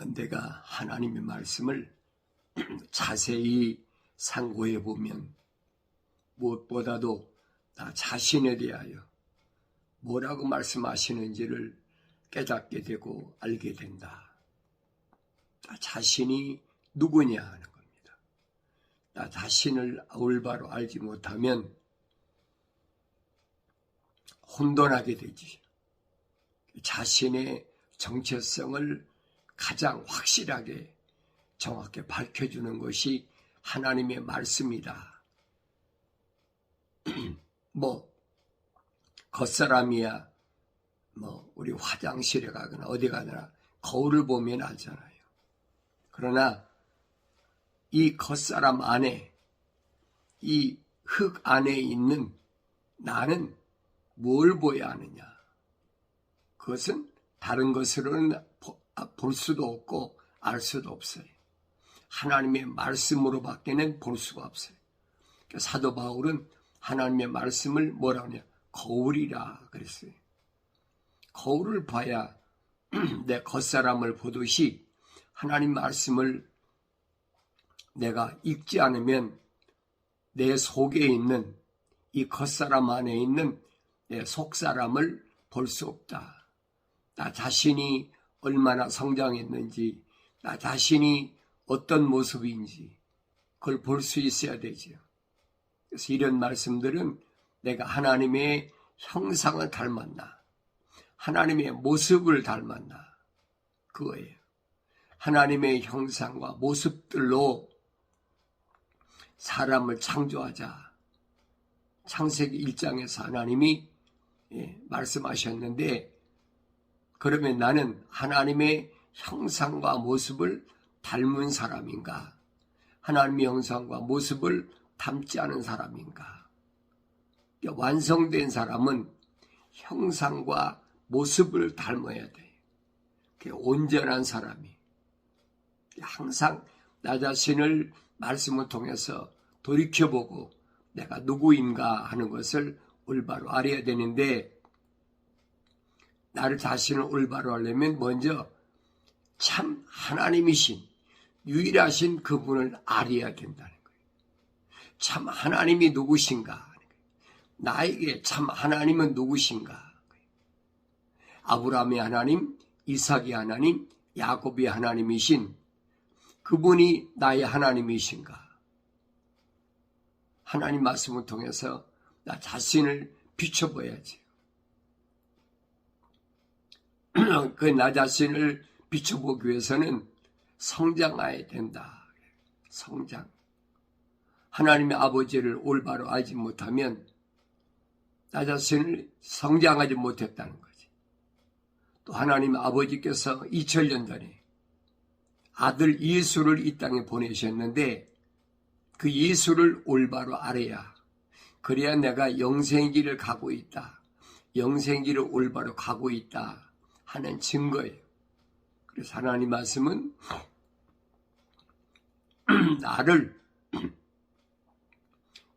내가 하나님의 말씀을 자세히 상고해 보면 무엇보다도 나 자신에 대하여 뭐라고 말씀하시는지를 깨닫게 되고 알게 된다. 나 자신이 누구냐 하는 겁니다. 나 자신을 올바로 알지 못하면 혼돈하게 되지. 자신의 정체성을 가장 확실하게 정확히 밝혀주는 것이 하나님의 말씀이다. 겉사람이야 우리 화장실에 가거나 어디 가거나 거울을 보면 알잖아요. 그러나 이 겉사람 안에, 이 흙 안에 있는 나는 뭘 보여야 하느냐? 그것은 다른 것으로는 볼 수도 없고 알 수도 없어요. 하나님의 말씀으로밖에는 볼 수가 없어요. 사도 바울은 하나님의 말씀을 뭐라고 하냐? 거울이라 그랬어요. 거울을 봐야 내 겉사람을 보듯이 하나님 말씀을 내가 읽지 않으면 내 속에 있는 이 겉사람 안에 있는 내 속사람을 볼 수 없다. 나 자신이 얼마나 성장했는지, 나 자신이 어떤 모습인지 그걸 볼 수 있어야 되죠. 그래서 이런 말씀들은 내가 하나님의 형상을 닮았나, 하나님의 모습을 닮았나, 그거예요. 하나님의 형상과 모습들로 사람을 창조하자. 창세기 1장에서 하나님이 말씀하셨는데, 그러면 나는 하나님의 형상과 모습을 닮은 사람인가? 하나님의 형상과 모습을 닮지 않은 사람인가? 완성된 사람은 형상과 모습을 닮아야 돼. 온전한 사람이. 항상 나 자신을 말씀을 통해서 돌이켜보고 내가 누구인가 하는 것을 올바로 알아야 되는데, 나를 자신을 올바로 하려면 먼저 참 하나님이신 유일하신 그분을 알아야 된다는 거예요. 참 하나님이 누구신가? 나에게 참 하나님은 누구신가? 아브라함의 하나님, 이삭의 하나님, 야곱의 하나님이신 그분이 나의 하나님이신가? 하나님 말씀을 통해서 나 자신을 비춰봐야지. 그 나 자신을 비춰보기 위해서는 성장해야 된다. 성장. 하나님의 아버지를 올바로 알지 못하면 나 자신을 성장하지 못했다는 거지. 또 하나님 아버지께서 2000년 전에 아들 예수를 이 땅에 보내셨는데 그 예수를 올바로 알아야, 그래야 내가 영생의 길을 가고 있다, 영생의 길을 올바로 가고 있다 하는 증거예요. 그래서 하나님 말씀은 나를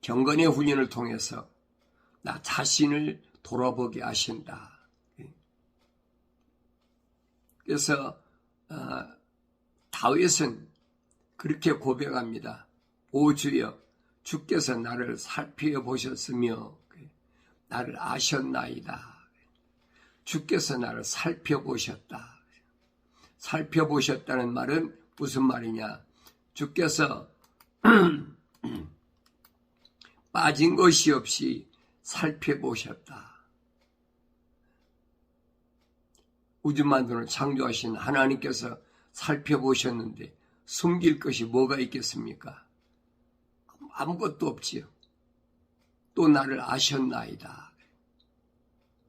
경건의 훈련을 통해서 나 자신을 돌아보게 하신다. 그래서 다윗은 그렇게 고백합니다. 오 주여, 주께서 나를 살펴보셨으며 나를 아셨나이다. 주께서 나를 살펴보셨다. 살펴보셨다는 말은 무슨 말이냐? 주께서 빠진 것이 없이 살펴보셨다. 우주만물을 창조하신 하나님께서 살펴보셨는데 숨길 것이 뭐가 있겠습니까? 아무것도 없지요. 또 나를 아셨나이다.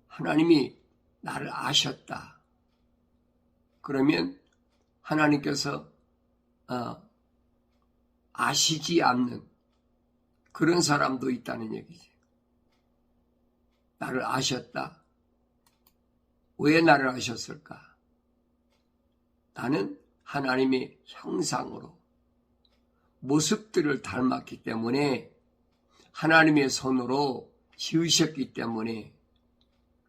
하나님이 나를 아셨다. 그러면 하나님께서 아시지 않는 그런 사람도 있다는 얘기지. 나를 아셨다. 왜 나를 아셨을까? 나는 하나님의 형상으로 모습들을 닮았기 때문에, 하나님의 손으로 지으셨기 때문에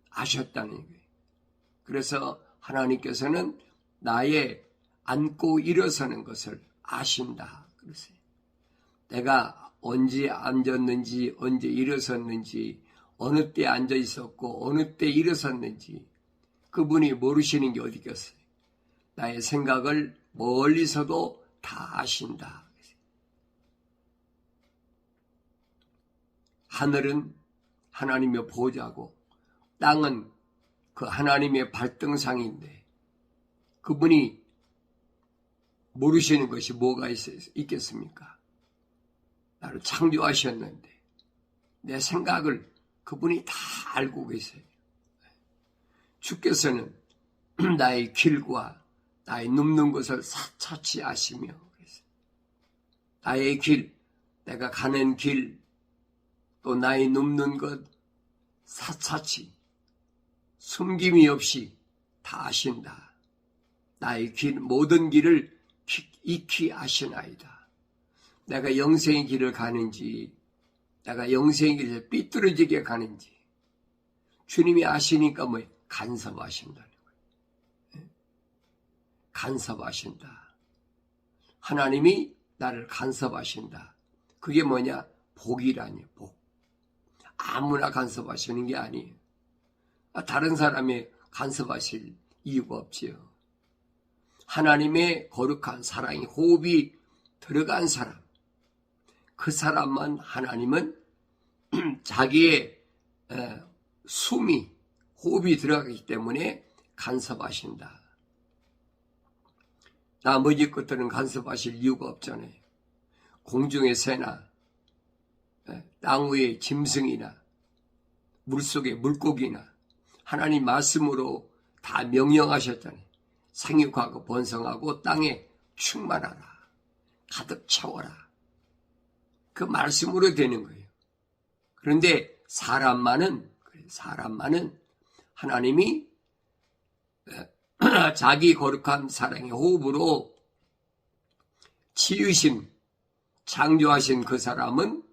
아셨다는 거예요. 그래서 하나님께서는 나의 앉고 일어서는 것을 아신다. 그러세요. 내가 언제 앉았는지, 언제 일어섰는지, 어느 때 앉아 있었고 어느 때 일어섰는지 그분이 모르시는 게 어디 있겠어요. 나의 생각을 멀리서도 다 아신다. 하늘은 하나님의 보좌고 땅은 그 하나님의 발등상인데 그분이 모르시는 것이 뭐가 있겠습니까? 나를 창조하셨는데 내 생각을 그분이 다 알고 계세요. 주께서는 나의 길과 나의 눕는 것을 사차치 아시며 나의 길, 내가 가는 길, 또 나의 눕는 것 사차치 숨김이 없이 다 아신다. 나의 길, 모든 길을 익히 아시나이다. 내가 영생의 길을 가는지 내가 영생의 길에서 삐뚤어지게 가는지 주님이 아시니까 뭐 간섭하신다는 거예요. 간섭하신다. 하나님이 나를 간섭하신다. 그게 뭐냐? 복이라니, 복. 아무나 간섭하시는 게 아니에요. 다른 사람이 간섭하실 이유가 없지요. 하나님의 거룩한 사랑이 호흡이 들어간 사람, 그 사람만 하나님은 자기의 숨이 호흡이 들어가기 때문에 간섭하신다. 나머지 것들은 간섭하실 이유가 없잖아요. 공중의 새나 땅 위의 짐승이나 물속의 물고기나 하나님 말씀으로 다 명령하셨잖아요. 생육하고 번성하고 땅에 충만하라. 가득 채워라. 그 말씀으로 되는 거예요. 그런데 사람만은 하나님이 자기 거룩한 사랑의 호흡으로 지으신, 창조하신 그 사람은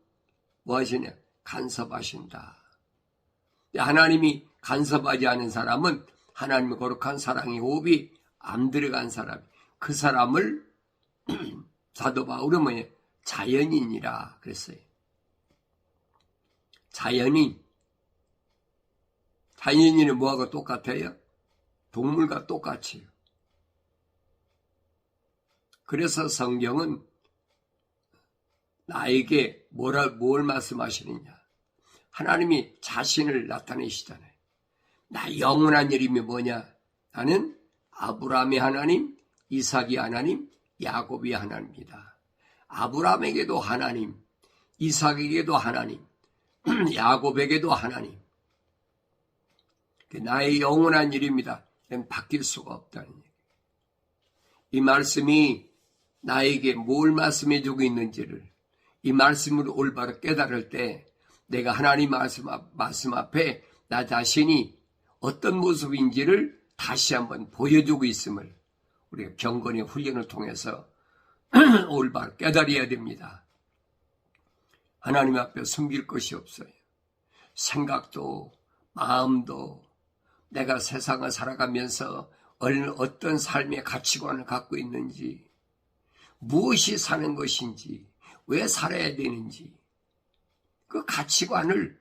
뭐 하시냐? 간섭하신다. 하나님이 간섭하지 않은 사람은 하나님의 거룩한 사랑의 호흡이 안 들어간 사람, 그 사람을 사도 바울은 뭐냐? 자연인이라 그랬어요. 자연인은 뭐하고 똑같아요? 동물과 똑같이요. 그래서 성경은 나에게 뭘 말씀하시느냐? 하나님이 자신을 나타내시잖아요. 나 영원한 이름이 뭐냐? 나는 아브라함의 하나님, 이삭의 하나님, 야곱의 하나님이다. 아브라함에게도 하나님, 이삭에게도 하나님, 야곱에게도 하나님. 나의 영원한 이름이다. 이건 바뀔 수가 없다는 얘기예요. 이 말씀이 나에게 뭘 말씀해주고 있는지를 이 말씀으로 올바로 깨달을 때 내가 하나님 말씀 앞에 나 자신이 어떤 모습인지를 다시 한번 보여주고 있음을 우리가 경건의 훈련을 통해서 올바로 깨달아야 됩니다. 하나님 앞에 숨길 것이 없어요. 생각도 마음도 내가 세상을 살아가면서 어떤 삶의 가치관을 갖고 있는지, 무엇이 사는 것인지, 왜 살아야 되는지, 그 가치관을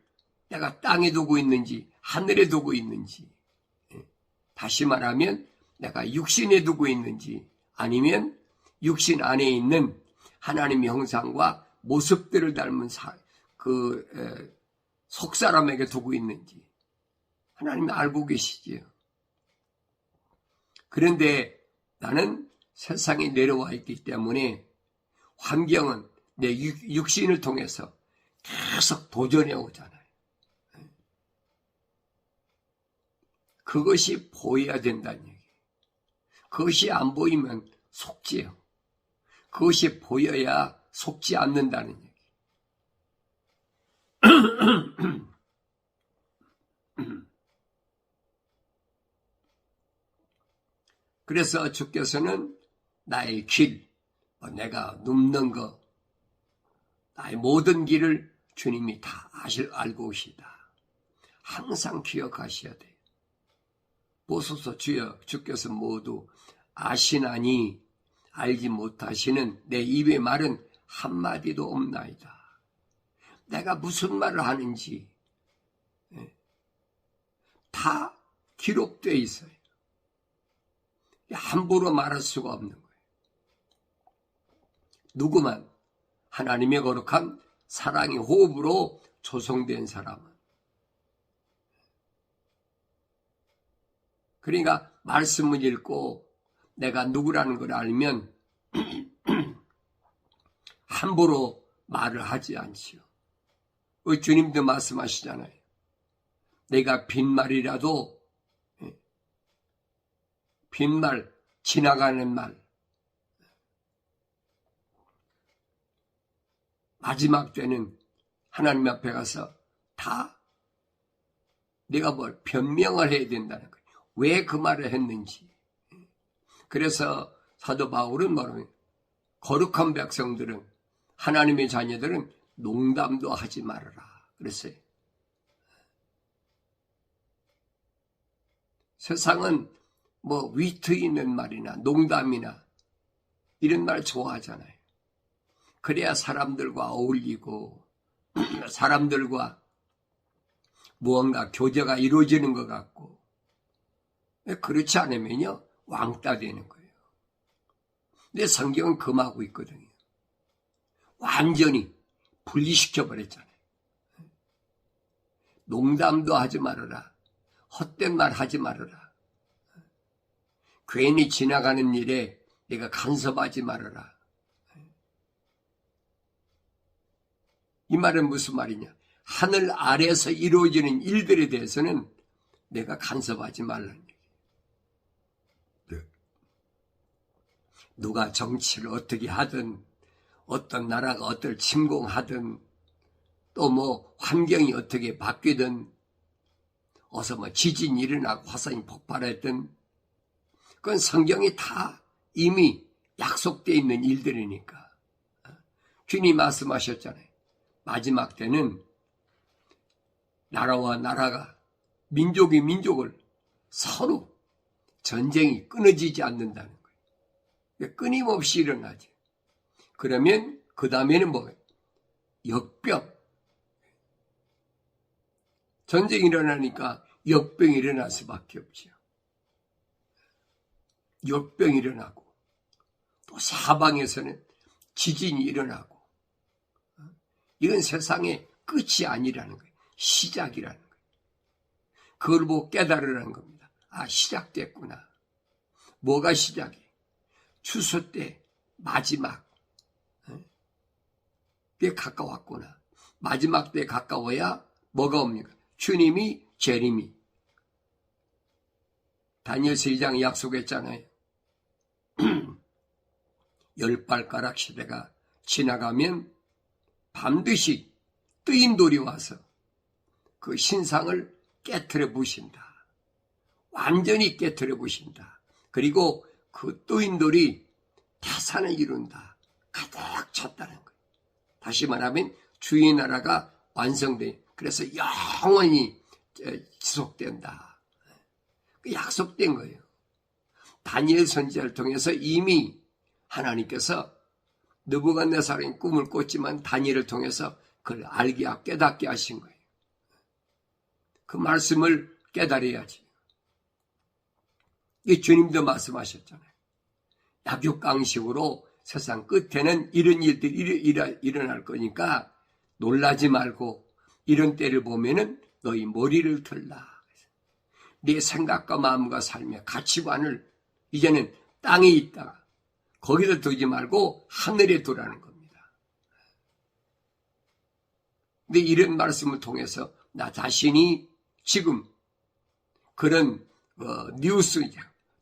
내가 땅에 두고 있는지 하늘에 두고 있는지, 다시 말하면 내가 육신에 두고 있는지 아니면 육신 안에 있는 하나님의 형상과 모습들을 닮은 속사람에게 두고 있는지 하나님이 알고 계시지요. 그런데 나는 세상에 내려와 있기 때문에 환경은 내 육신을 통해서 계속 도전해 오잖아요. 그것이 보여야 된다는 얘기예요. 그것이 안 보이면 속지요. 그것이 보여야 속지 않는다는 얘기. 그래서 주께서는 나의 길, 내가 눕는 것, 나의 모든 길을 주님이 다 알고 계시다. 항상 기억하셔야 돼요. 보소서 주여, 주께서 모두 아시나니 알지 못하시는 내 입의 말은 한마디도 없나이다. 내가 무슨 말을 하는지 다 기록되어 있어요. 함부로 말할 수가 없는 거예요. 누구만 하나님의 거룩한 사랑의 호흡으로 조성된 사람은. 그러니까 말씀을 읽고 내가 누구라는 걸 알면 함부로 말을 하지 않지요. 주님도 말씀하시잖아요. 내가 빈말이라도, 빈말, 지나가는 말, 마지막 때는 하나님 앞에 가서 다 내가 뭘 변명을 해야 된다는 거예요. 왜 그 말을 했는지. 그래서 사도 바울은 뭐라고요? 거룩한 백성들은, 하나님의 자녀들은 농담도 하지 말아라 그랬어요. 세상은 뭐 위트 있는 말이나 농담이나 이런 말 좋아하잖아요. 그래야 사람들과 어울리고 사람들과 무언가 교제가 이루어지는 것 같고, 그렇지 않으면요 왕따 되는 거예요. 근데 성경은 금하고 있거든요. 완전히 분리시켜 버렸잖아요. 농담도 하지 말아라. 헛된 말 하지 말아라. 괜히 지나가는 일에 내가 간섭하지 말아라. 이 말은 무슨 말이냐? 하늘 아래에서 이루어지는 일들에 대해서는 내가 간섭하지 말라는 얘기예요. 누가 정치를 어떻게 하든, 어떤 나라가 어떨 침공하든, 또 뭐 환경이 어떻게 바뀌든, 어서 뭐 지진이 일어나고 화산이 폭발했든, 그건 성경이 다 이미 약속되어 있는 일들이니까. 주님 말씀하셨잖아요. 마지막 때는 나라와 나라가, 민족이 민족을 서로 전쟁이 끊어지지 않는다는 거예요. 끊임없이 일어나지. 그러면 그 다음에는 뭐예요? 역병. 전쟁이 일어나니까 역병이 일어날 수밖에 없죠. 역병이 일어나고, 또 사방에서는 지진이 일어나고, 이건 세상의 끝이 아니라는 거예요. 시작이라는 거예요. 그걸 보고 깨달으라는 겁니다. 아, 시작됐구나. 뭐가 시작이? 추수 때 마지막. 그게 가까웠구나. 마지막 때 가까워야 뭐가 옵니까? 주님이 재림이. 다니엘서 2장에 약속했잖아요. 10발가락 시대가 지나가면 반드시 뜨인 돌이 와서 그 신상을 깨트려 부신다. 완전히 깨트려 부신다. 그리고 그 뜨인 돌이 태산을 이룬다. 가득 찼다는 거예요. 다시 말하면 주의 나라가 완성돼. 그래서 영원히 지속된다. 약속된 거예요. 다니엘 선지자를 통해서 이미 하나님께서 느부갓네살의 꿈을 꿨지만 다니엘을 통해서 그걸 알게 깨닫게 하신 거예요. 그 말씀을 깨달아야지. 이 주님도 말씀하셨잖아요. 약육강식으로 세상 끝에는 이런 일들이 일어날 거니까 놀라지 말고 이런 때를 보면은 너희 머리를 들라. 네 생각과 마음과 삶의 가치관을 이제는 땅에 있다가 거기다 두지 말고 하늘에 두라는 겁니다. 근데 이런 말씀을 통해서 나 자신이 지금 그런 뉴스,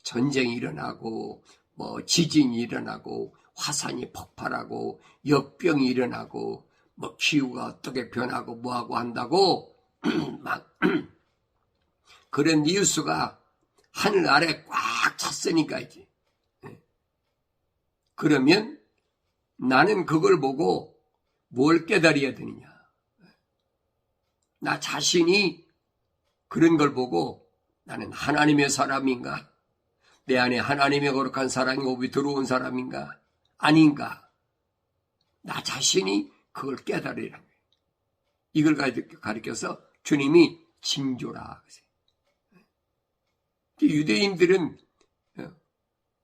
전쟁이 일어나고 뭐 지진이 일어나고 화산이 폭발하고 역병이 일어나고 뭐 기후가 어떻게 변하고 뭐하고 한다고 막 그런 뉴스가 하늘 아래 꽉 찼으니까 이제. 그러면 나는 그걸 보고 뭘 깨달아야 되느냐. 나 자신이 그런 걸 보고 나는 하나님의 사람인가? 내 안에 하나님의 거룩한 사랑이 오비 들어온 사람인가? 아닌가? 나 자신이 그걸 깨달으라는 거예요. 이걸 가리켜서 주님이 징조라. 유대인들은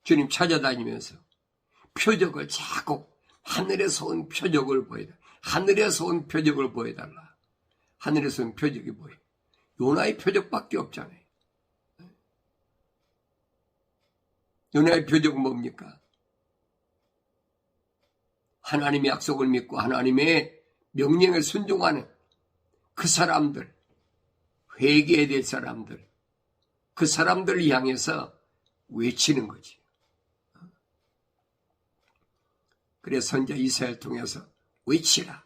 주님 찾아다니면서 표적을 자꾸 하늘에서 온 표적을 보여달라. 하늘에서 온 표적을 보여달라. 하늘에서 온 표적이 뭐예요? 요나의 표적밖에 없잖아요. 요나의 표적은 뭡니까? 하나님의 약속을 믿고 하나님의 명령에 순종하는 그 사람들, 회개해야 될 사람들, 그 사람들을 향해서 외치는 거지. 그래서 선자 이사야를 통해서 외치라.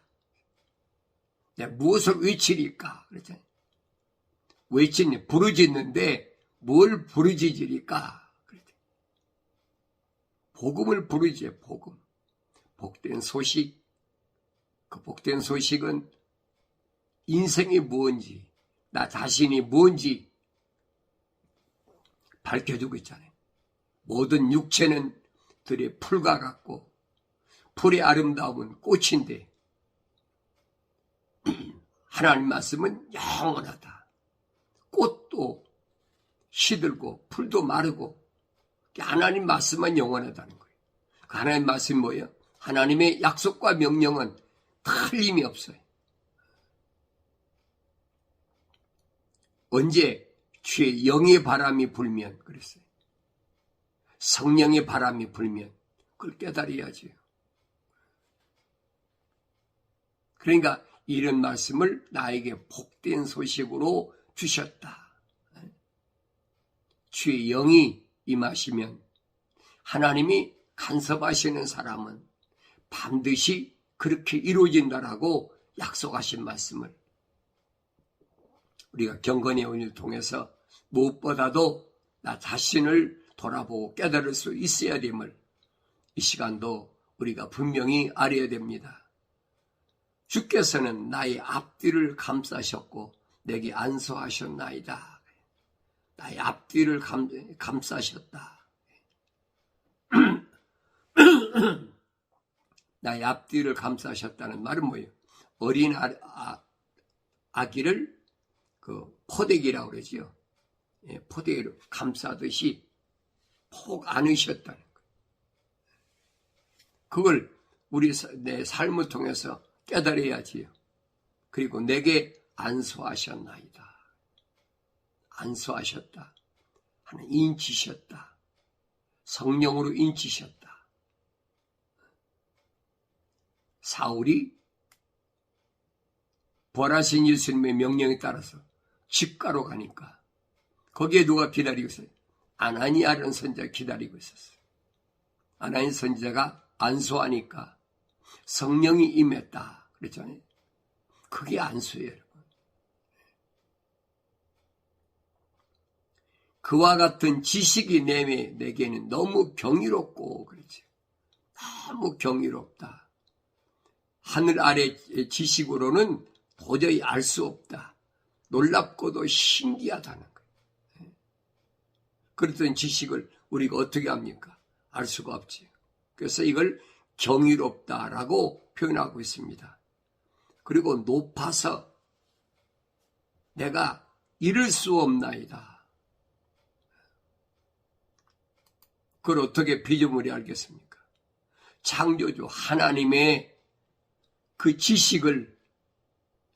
내가 무엇을 외치리까? 그랬잖아요. 외치니 부르짖는데 뭘 부르짖으리까? 그랬더니 복음을 부르짖어요. 복음. 복된 소식. 그 복된 소식은 인생이 무엇인지, 나 자신이 무엇인지 밝혀주고 있잖아요. 모든 육체는 들의 풀과 같고 풀의 아름다움은 꽃인데 하나님 말씀은 영원하다. 꽃도 시들고 풀도 마르고 하나님 말씀만 영원하다는 거예요. 그 하나님 말씀이 뭐예요? 하나님의 약속과 명령은 틀림이 없어요. 언제 주의 영의 바람이 불면 그랬어요. 성령의 바람이 불면 그걸 깨달아야지요. 그러니까 이런 말씀을 나에게 복된 소식으로 주셨다. 주의 영이 임하시면 하나님이 간섭하시는 사람은 반드시 그렇게 이루어진다라고 약속하신 말씀을 우리가 경건의 은혜를 통해서 무엇보다도 나 자신을 돌아보고 깨달을 수 있어야 됨을 이 시간도 우리가 분명히 알아야 됩니다. 주께서는 나의 앞뒤를 감싸셨고 내게 안수하셨나이다. 나의 앞뒤를 감싸셨다. 나의 앞뒤를 감싸셨다는 말은 뭐예요? 어린 아기를 그 포대기라고 그러지요. 예, 포대기로 감싸듯이 폭 안으셨다는 거예요. 그걸 우리 내 삶을 통해서 깨달아야지요. 그리고 내게 안수하셨나이다. 안수하셨다. 하는 인치셨다. 성령으로 인치셨다. 사울이 벌하신 예수님의 명령에 따라서 집가로 가니까 거기에 누가 기다리고 있어요? 아나니아라는 선지자가 기다리고 있었어요. 아나니아 선지자가 안수하니까 성령이 임했다 그랬잖아요. 그게 안수예요, 여러분. 그와 같은 지식이 내게는 너무 경이롭고 그렇죠. 너무 경이롭다. 하늘 아래 지식으로는 도저히 알 수 없다. 놀랍고도 신기하다는 거예요. 그랬던 지식을 우리가 어떻게 합니까? 알 수가 없지. 그래서 이걸 경이롭다라고 표현하고 있습니다. 그리고 높아서 내가 이룰 수 없나이다. 그걸 어떻게 피조물이 알겠습니까? 창조주 하나님의 그 지식을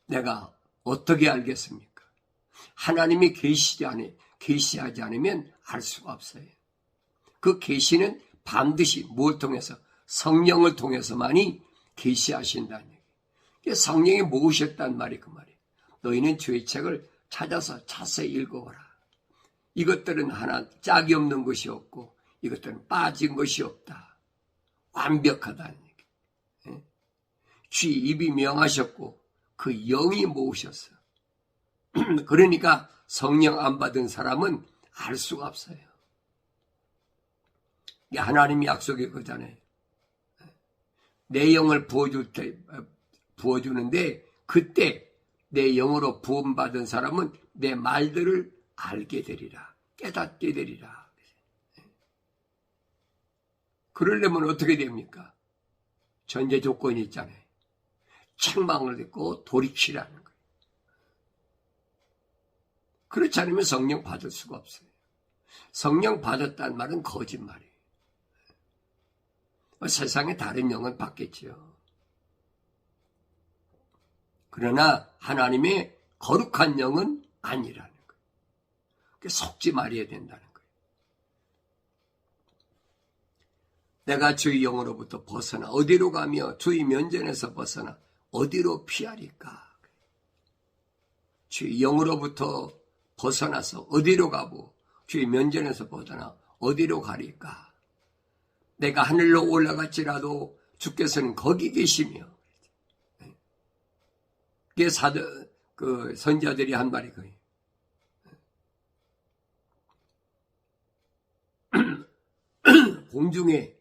내가 어떻게 알겠습니까? 하나님이 계시하지 않으면 알 수가 없어요. 그 계시는 반드시 뭘 통해서? 성령을 통해서만이 계시하신다는 얘기예요. 성령이 모으셨단 말이 그 말이에요. 너희는 주의 책을 찾아서 자세히 읽어보라. 이것들은 하나 짝이 없는 것이 없고 이것들은 빠진 것이 없다. 완벽하다는 얘기예요. 주의 입이 명하셨고 그 영이 모으셨어. 그러니까 성령 안 받은 사람은 알 수가 없어요. 이게 하나님의 약속이 그거잖아요. 내 영을 부어주는데 그때 내 영으로 부음받은 사람은 내 말들을 알게 되리라. 깨닫게 되리라. 그러려면 어떻게 됩니까? 전제 조건이 있잖아요. 책망을 듣고 돌이키라는 거예요. 그렇지 않으면 성령 받을 수가 없어요. 성령 받았다는 말은 거짓말이에요. 세상에 다른 영은 받겠지요. 그러나 하나님의 거룩한 영은 아니라는 거예요. 속지 말아야 된다는 거예요. 내가 주의 영으로부터 벗어나 어디로 가며 주의 면전에서 벗어나 어디로 피하리까? 주의 영으로부터 벗어나서 어디로 가고 주의 면전에서 벗어나 어디로 가리까? 내가 하늘로 올라갈지라도 주께서는 거기 계시며. 그게 선지자들이 한 말이 거예요. 공중에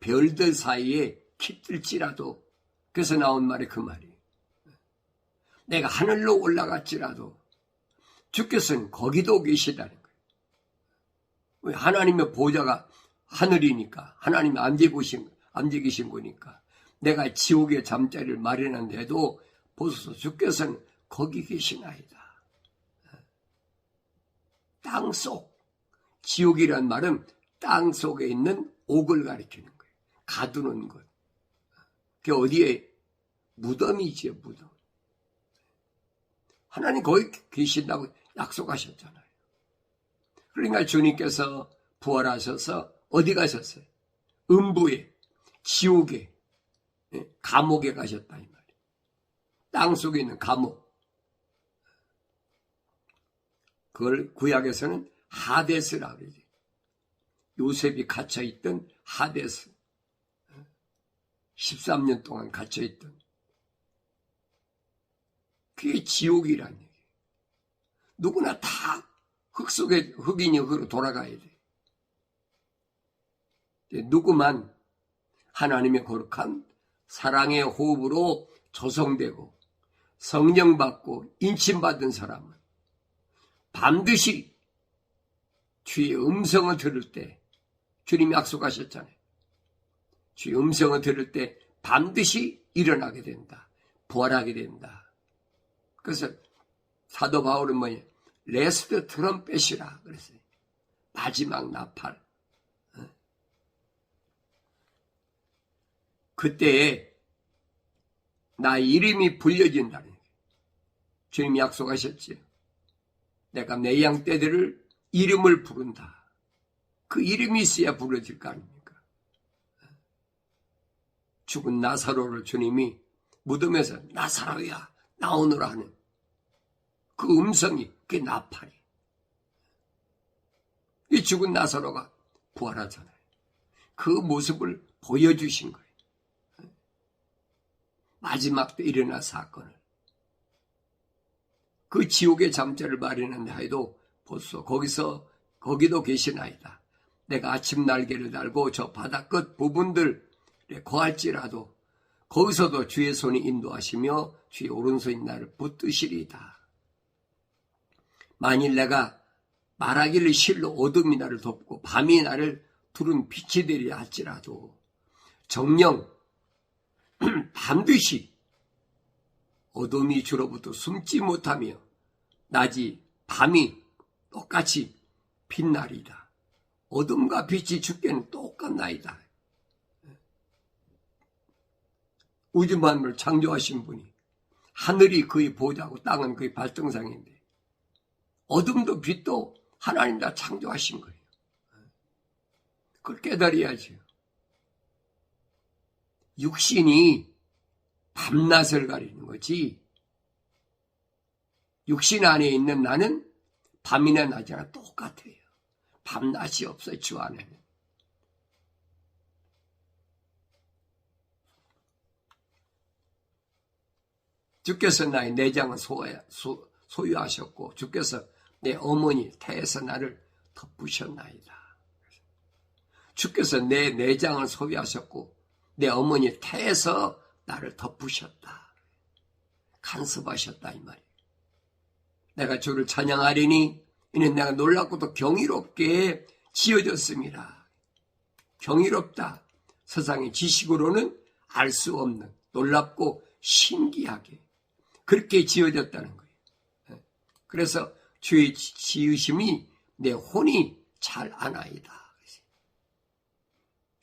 별들 사이에 깃들지라도, 그래서 나온 말이 그 말이에요. 내가 하늘로 올라갔지라도 주께서는 거기도 계시다는 거예요. 하나님의 보좌가 하늘이니까, 하나님이 앉아 계신 거니까. 내가 지옥의 잠자리를 마련한데도 보소서 주께서는 거기 계시나이다. 땅속, 지옥이란 말은 땅 속에 있는 옥을 가리키는 거예요. 가두는 것. 그게 어디에? 무덤이지요, 무덤. 하나님 거기 계신다고 약속하셨잖아요. 그러니까 주님께서 부활하셔서 어디 가셨어요? 음부에, 지옥에, 감옥에 가셨다 이 말이에요. 땅 속에 있는 감옥. 그걸 구약에서는 하데스라고 그러지. 요셉이 갇혀있던 하데스. 13년 동안 갇혀있던. 그게 지옥이란 얘기예요. 누구나 다 흑인이 흑으로 돌아가야 돼. 누구만 하나님의 거룩한 사랑의 호흡으로 조성되고 성령 받고 인침받은 사람은 반드시 주의 음성을 들을 때, 주님이 약속하셨잖아요. 주의 음성을 들을 때 반드시 일어나게 된다. 부활하게 된다. 그래서 사도 바울은 뭐냐? 레스트 트럼펫이라 그랬어요. 마지막 나팔. 그때에 나의 이름이 불려진다는 얘기예요. 주님이 약속하셨지요. 내가 내 양떼들을 이름을 부른다. 그 이름이 있어야 부러질 거 아닙니까? 죽은 나사로를 주님이 무덤에서 나사로야 나오너라 하는 그 음성이, 그게 나팔이. 이 죽은 나사로가 부활하잖아요. 그 모습을 보여주신 거예요. 마지막 때 일어난 사건을. 그 지옥의 잠자를 마련한다 해도 보소, 거기도 계시나이다. 내가 아침 날개를 달고 저 바다 끝 부분들에 거할지라도 거기서도 주의 손이 인도하시며 주의 오른손이 나를 붙드시리이다. 만일 내가 말하기를 실로 어둠이 나를 덮고 밤이 나를 두른 빛이 되리라 할지라도 정녕 반드시 어둠이 주로부터 숨지 못하며 낮이 밤이 똑같이 빛나리이다. 어둠과 빛이 주께는 똑같나이다. 우주 만물을 창조하신 분이, 하늘이 그의 보좌고 땅은 그의 발등상인데 어둠도 빛도 하나님 다 창조하신 거예요. 그걸 깨달아야죠. 육신이 밤낮을 가리는 거지, 육신 안에 있는 나는 밤이나 낮이나 똑같아요. 밤낮이 없어요, 주 안에는. 주께서 나의 내장을 소유하셨고 주께서 내 어머니 태에서 나를 덮으셨나이다. 주께서 내 내장을 소유하셨고 내 어머니 태에서 나를 덮으셨다. 간섭하셨다 이 말이에요. 내가 주를 찬양하리니 이는 내가 놀랍고도 경이롭게 지어졌습니다. 경이롭다. 세상의 지식으로는 알 수 없는 놀랍고 신기하게 그렇게 지어졌다는 거예요. 그래서 주의 지으심이 내 혼이 잘 아나이다.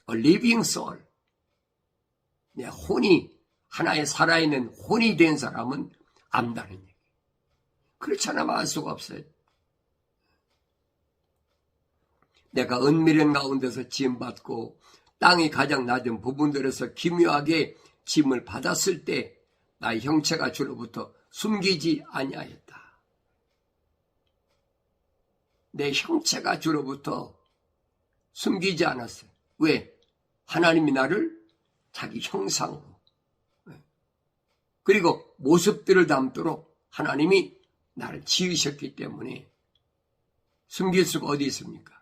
A living soul. 내 혼이 하나의 살아있는 혼이 된 사람은 안다는 얘기. 그렇지 않으면 알 수가 없어요. 내가 은밀한 가운데서 지음받고 땅의 가장 낮은 부분들에서 기묘하게 짐을 받았을 때 나의 형체가 주로부터 숨기지 아니하였다. 내 형체가 주로부터 숨기지 않았어요. 왜? 하나님이 나를 자기 형상으로 그리고 모습들을 담도록 하나님이 나를 지으셨기 때문에 숨길 수가 어디 있습니까?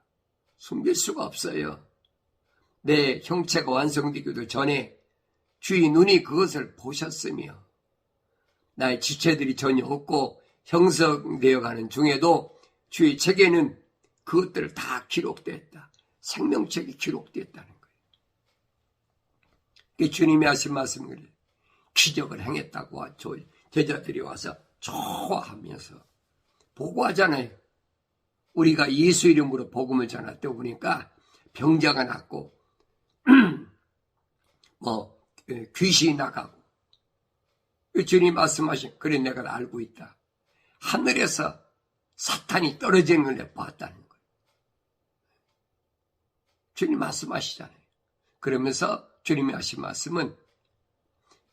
숨길 수가 없어요. 내 형체가 완성되기도 전에 주의 눈이 그것을 보셨으며 나의 지체들이 전혀 없고 형성되어 가는 중에도 주의 책에는 그것들을 다 기록됐다. 생명책이 기록됐다는 거예요. 주님이 하신 말씀을 기적을 행했다고 제자들이 와서 좋아하면서 보고하잖아요. 우리가 예수 이름으로 복음을 전할 때 보니까 병자가 낫고 귀신이 나가고 주님 말씀하신 그래 내가 알고 있다. 하늘에서 사탄이 떨어지는 걸 내가 봤다는 거예요. 주님 말씀하시잖아요. 그러면서 주님이 하신 말씀은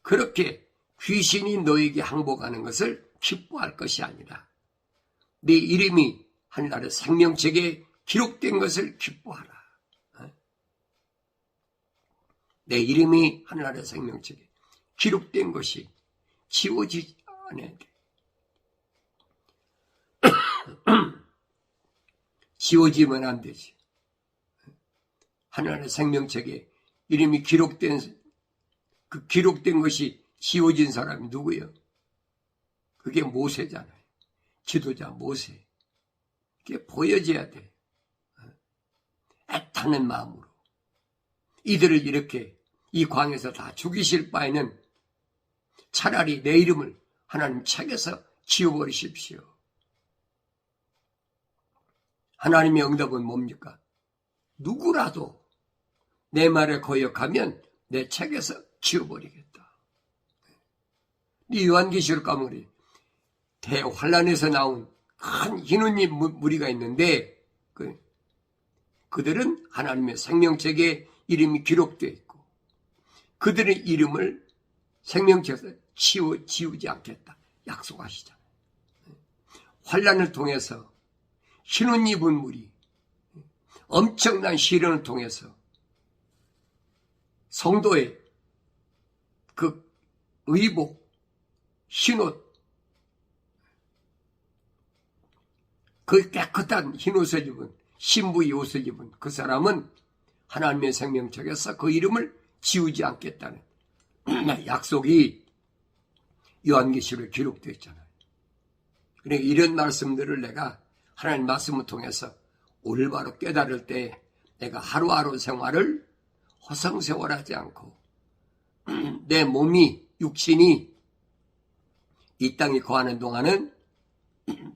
그렇게 귀신이 너에게 항복하는 것을 기뻐할 것이 아니라 네 이름이 하늘나라의 생명책에 기록된 것을 기뻐하라. 내 이름이 하늘나라의 생명책에 기록된 것이 지워지지 않아야 돼. 지워지면 안 되지. 하늘나라의 생명책에 이름이 기록된 그 기록된 것이 지워진 사람이 누구예요? 그게 모세잖아요. 지도자 모세. 그게 보여져야 돼. 애타는 마음으로. 이들을 이렇게 이 광에서 다 죽이실 바에는 차라리 내 이름을 하나님 책에서 지워버리십시오. 하나님의 응답은 뭡니까? 누구라도 내 말에 거역하면 내 책에서 지워버리겠다. 이 요한계시록 가면 대환란에서 나온 큰 흰옷 무리가 있는데 그들은 하나님의 생명책에 이름이 기록되어 있고 그들의 이름을 생명책에서 지우지 않겠다 약속하시잖아요. 환란을 통해서 흰옷 입은 무리 엄청난 시련을 통해서 성도의 그 의복, 흰옷, 그 깨끗한 흰옷을 입은 신부의 옷을 입은 그 사람은 하나님의 생명책에서 그 이름을 지우지 않겠다는 약속이 요한계시록에 기록되어 있잖아요. 그러니까 이런 말씀들을 내가 하나님 말씀을 통해서 올바로 깨달을 때 내가 하루하루 생활을 허송세월하지 않고 내 몸이 육신이 이 땅에 거하는 동안은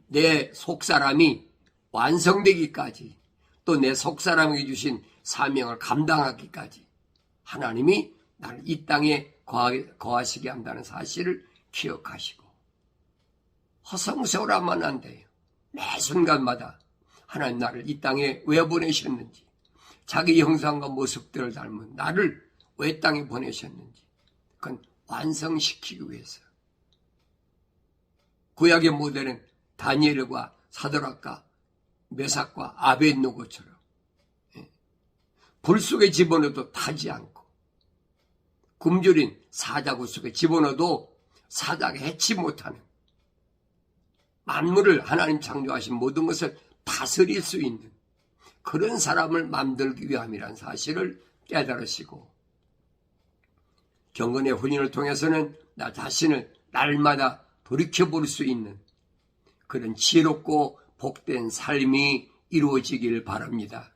내 속사람이 완성되기까지 또 내 속사람에게 주신 사명을 감당하기까지 하나님이 나를 이 땅에 거하시게 한다는 사실을 기억하시고 허송세월하면 안 돼요. 매 순간마다 하나님 나를 이 땅에 왜 보내셨는지 자기 형상과 모습들을 닮은 나를 왜 땅에 보내셨는지 그건 완성시키기 위해서. 구약의 모델은 다니엘과 사드락과 메삭과 아벳노고처럼 불 속에 집어넣어도 타지 않고 굶주린 사자굴 속에 집어넣어도 사자가 해치 못하는 만물을 하나님 창조하신 모든 것을 다스릴 수 있는 그런 사람을 만들기 위함이라는 사실을 깨달으시고 경건의 혼인을 통해서는 나 자신을 날마다 돌이켜볼 수 있는 그런 지혜롭고 복된 삶이 이루어지길 바랍니다.